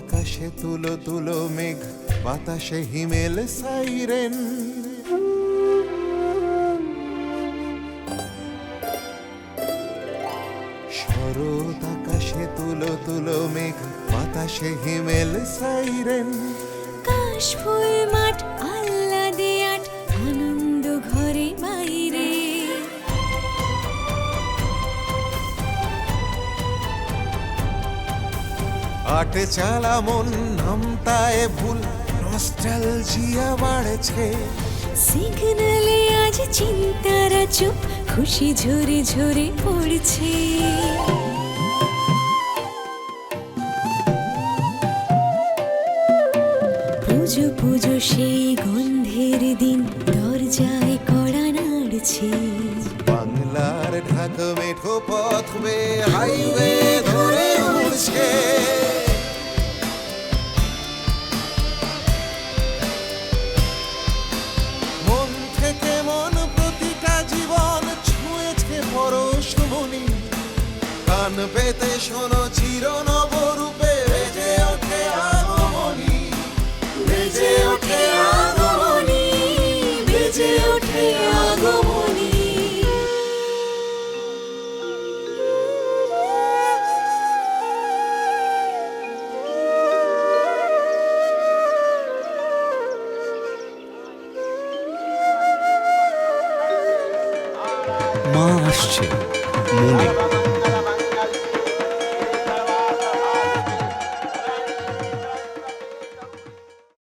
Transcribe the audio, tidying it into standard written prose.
আকাশে তুলো তুলো মেঘ, বাতাসে হিমেল সাইরেন। শরৎ আকাশে তুলো তুলো মেঘ, বাতাসে হিমেল সাইরেন। কাশফুল মাঠ আহ্লাদে আট, আনন্দ ঘরে বাইরে। আটে চালা মন নামতায় ভুল, নস্টালজিয়া বাড়ছে। সিগনালে আজ চিন্তারা চুপ, খুশি ঝরে ঝরে পড়ছে। পুজো পুজো সেই গন্ধের দিন, দরজায় কড়া নাড়ছে। বাংলার ঢাক মেঠো পথ বেয়ে হাইওয়ে ধরে উড়ছে। মন থেকে মন প্রতিটা জীবন ছুঁয়েছে পরশমণি। কান পেতে শোনো চির নবরূপে বেজে ওঠে আগমনী, বেজে ওঠে আগমনী, বেজে ওঠে আগমনী। মা আসছে মনে।